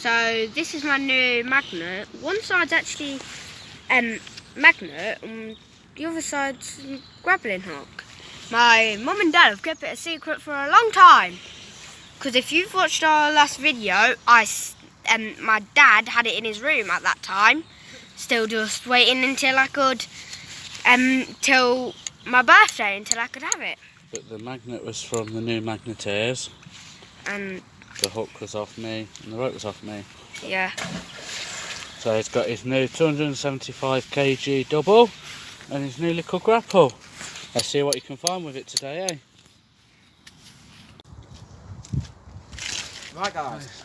So this is my new magnet. One side's actually magnet and the other side's grappling hook. My mum and dad have kept it a secret for a long time. Because if you've watched our last video, my dad had it in his room at that time. Still just waiting until I could, till my birthday, until I could have it. But the magnet was from the new magneteers. And the hook was off me and the rope was off me. Yeah. So he's got his new 275 kg double and his new little grapple. Let's see what you can find with it today, eh? Right guys.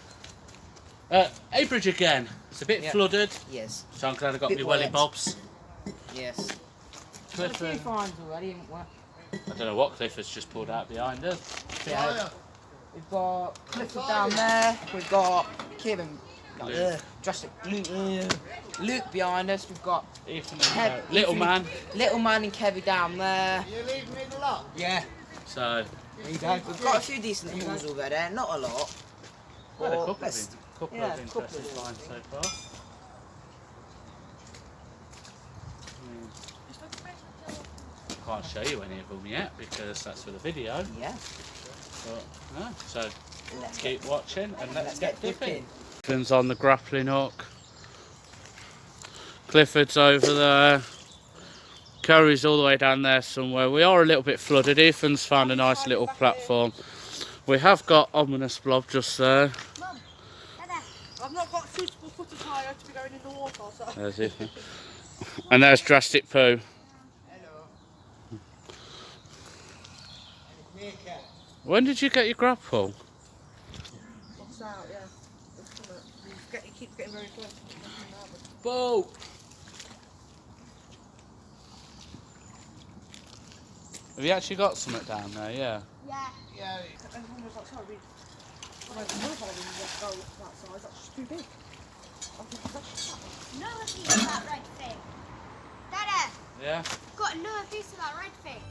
Abridge again. It's a bit flooded. Yes. So I'm glad I got my welly bobs. Yes. Clifford. A few finds already, haven't we? I don't know what Clifford's just pulled out behind us. Yeah. We've got Clifford down there. We've got Kevin. Luke behind us. We've got Ethan and Little Man and Kevin down there. You leave me the lot? Yeah. So We've got a few decent pools over there. Not a lot. well, a couple of interesting finds so far. Can't show you any of them yet because that's for the video. Yeah. But, no, so keep watching and let's get dipping. Clifford's on the grappling hook. Clifford's over there. Curry's all the way down there somewhere. We are a little bit flooded. Ethan's found a nice little platform. We have got Ominous Blob just there. Mum, I've not got suitable footage higher to be going in the water, so. There's Ethan. And there's Drastic Poo. When did you get your grapple? What's out, yeah. He keeps getting very close. Boo! Have you actually got something down there? Yeah. Yeah. Everyone was like, sorry, when I was mobile and you go that size, that's just too big. I think that's no piece of that red thing. Dada, Yeah. got another piece of that red thing.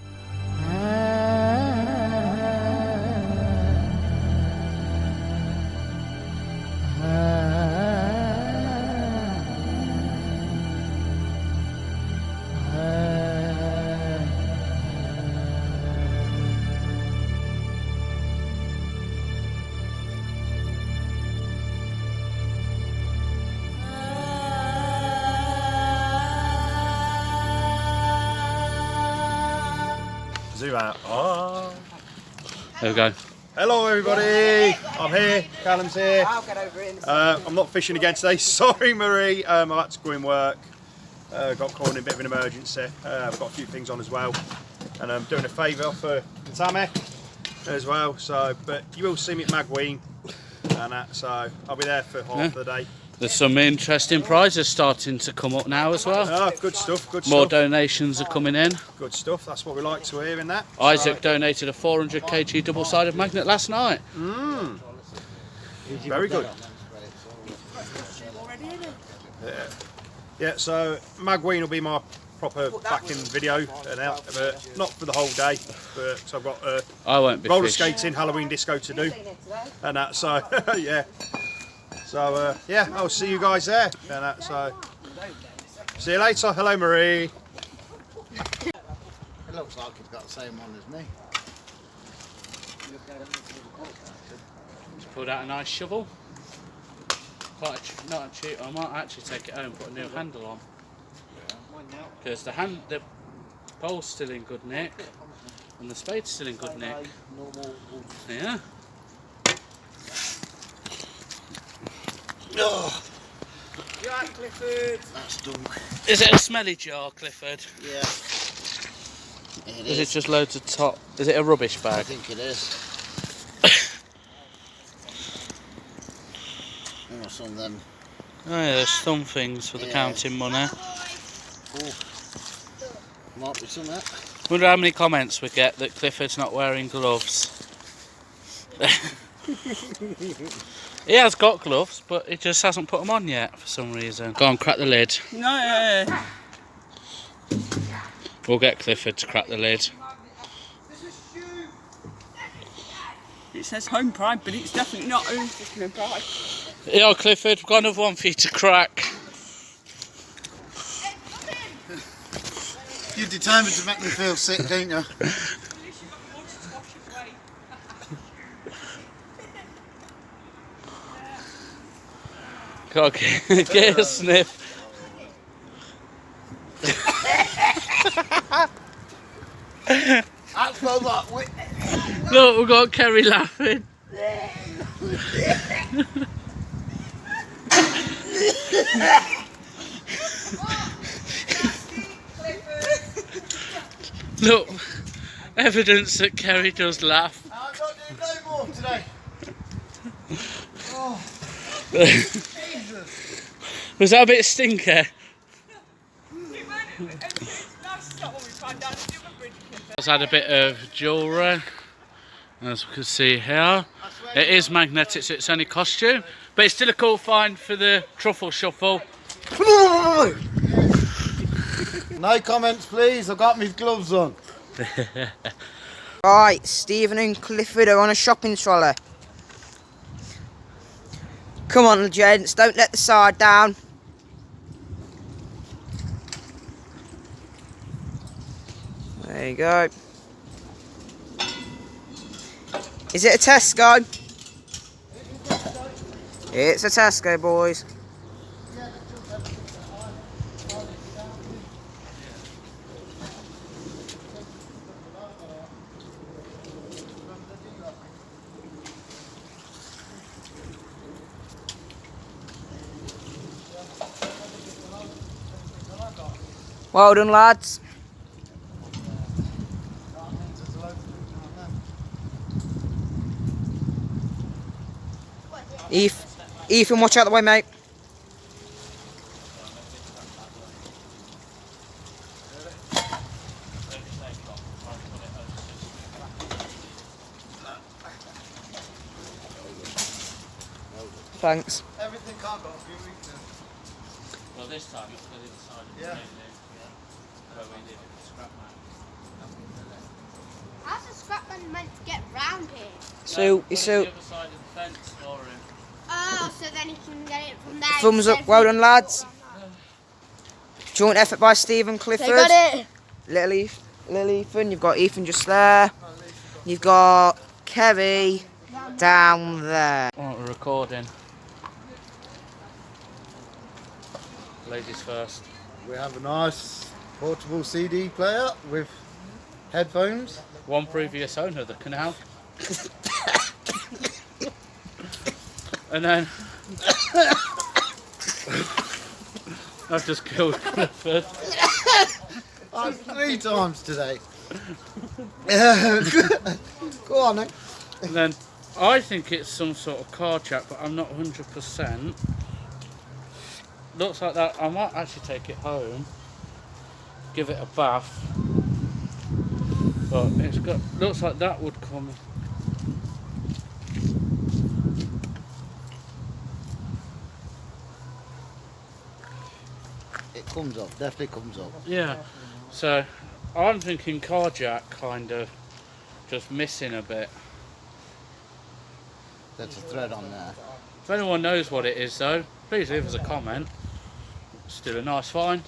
Zoom out. Oh. There we go. Hello everybody, I'm here, Callum's here. I'll get over it in a second. I'm not fishing again today, sorry Marie, I've had to go in work. Got caught in a bit of an emergency. I've got a few things on as well. And I'm doing a favour for Tammy as well, so, but you will see me at Magween and that, so I'll be there for half the day. There's some interesting prizes starting to come up now as well. Oh, good stuff, good More stuff. donations are coming in. Good stuff, that's what we like to hear in that. Isaac donated a 400 kg double-sided magnet last night. Very good. Yeah, so Magween will be my proper backing video, and out, but not for the whole day, but so I've got I won't be roller fishing. skating, Halloween disco to do, and that, so yeah. So yeah, I'll see you guys there, and that, so see you later. Hello Marie. It looks like it's got the same one as me. Just pulled out a nice shovel. Not a cheap. I might actually take it home and put a new handle on. Because the pole's still in good nick and the spade's still in good nick. Yeah. Oh. You alright, Clifford? That's done. Is it a smelly jar, Clifford? Yeah. Is it just loads of top? Is it a rubbish I bag? think it is. Oh, some of them. Oh yeah, there's some things for the counting money. Oh. Might be some of that. Wonder how many comments we get that Clifford's not wearing gloves. He has got gloves, but he just hasn't put them on yet for some reason. Go on, crack the lid. No. We'll get Clifford to crack the lid. It says home pride, but it's definitely not home pride. Yeah, Clifford, we've got another one for you to crack. You're determined to make me feel sick, don't you? God, get a sniff. That smells like Look, we've got Kerry laughing. Look, evidence that Kerry does laugh. I'm not doing no more today. Oh, Was that a bit stinker? I've had a bit of jewellery, as we can see here. It is magnetic, so it's only costume, but it's still a cool find for the truffle shuffle. no comments, please. I've got my gloves on. Right, Stephen and Clifford are on a shopping trolley. Come on, gents, don't let the side down. There you go. Is it a Tesco? It's a Tesco, boys. Well done, lads. Ethan, watch out the way, mate. Thanks. Everything can't go a few weeks in. Well, this time it's because it's decided to Yeah. where we did it with scrap man. How's the scrapman meant to get round here? So, Put it so the other side of the fence for him. Oh, so then he can get it from there. thumbs up, well done, lads. Joint effort by Stephen Clifford. They got it. Little Ethan, you've got Ethan just there. You've got Kerry down there. Oh, we're recording. Ladies first. We have a nice portable CD player with headphones. One previous owner that can help. And then I've just killed Clifford. 3 times today. Go on then. And then I think it's some sort of car jack, but I'm not 100%. Looks like that. I might actually take it home, give it a bath. But it's got. Looks like that would come. It comes up, definitely comes up. Yeah. So I'm thinking car jack kind of just missing a bit. There's a thread on there. If anyone knows what it is though, please leave us a comment. Still a nice find.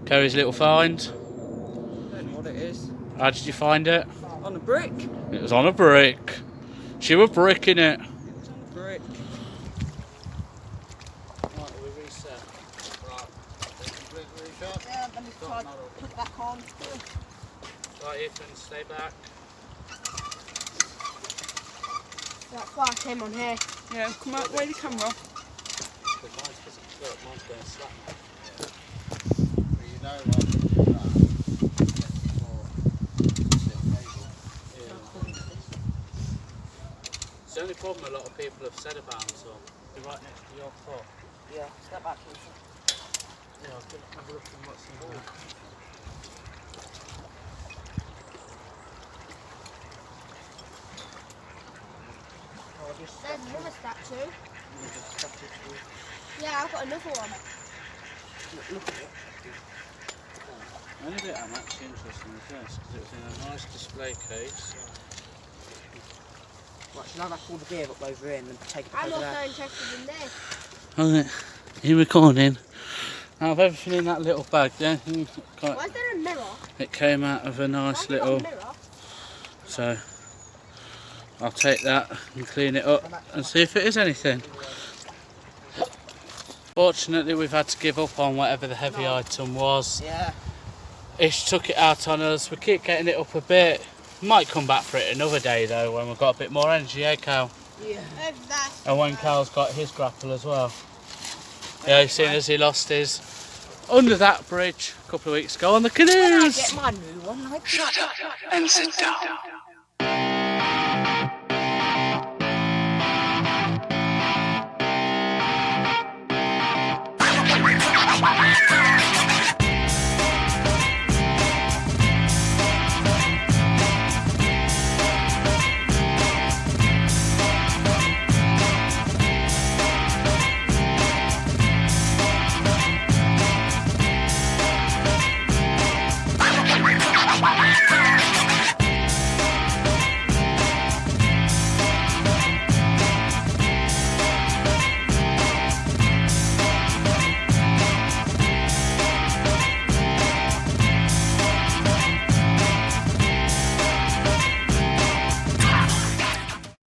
Kerry's little find. I don't know what it is. How did you find it? On a brick. It was on a brick. She was bricking it. It was on a brick. Right, we reset. Right. Yeah, then it's tried to put it back on. Right, Ethan, stay back. That's why I came on here. Yeah, come out, where the camera? Mine's going to slap me. You know, like, It's the only problem a lot of people have said about them, so you're right next to your foot. Yeah, step back. Yeah, I'll have a look at what's in here. There's another statue. Yeah, I've got another one. The only bit I'm actually interested in is this, because it was in a nice display case. Right, shall I wrap all the gear up over here and then take it I'm over also there? interested in this. Alright, you recording? Out of everything in that little bag, yeah? Why is there a mirror? It came out of a nice Why have you got little, a mirror? so I'll take that and clean it up and see if it is anything. Fortunately, we've had to give up on whatever the heavy item was. Yeah. Ish took it out on us. We keep getting it up a bit. Might come back for it another day though when we've got a bit more energy, eh, Cal? Yeah. Over there. And when Cal's got his grapple as well. Yeah, you've seen as he lost his under that bridge a couple of weeks ago on the When I canoes. get my new one, like Shut up and sit down.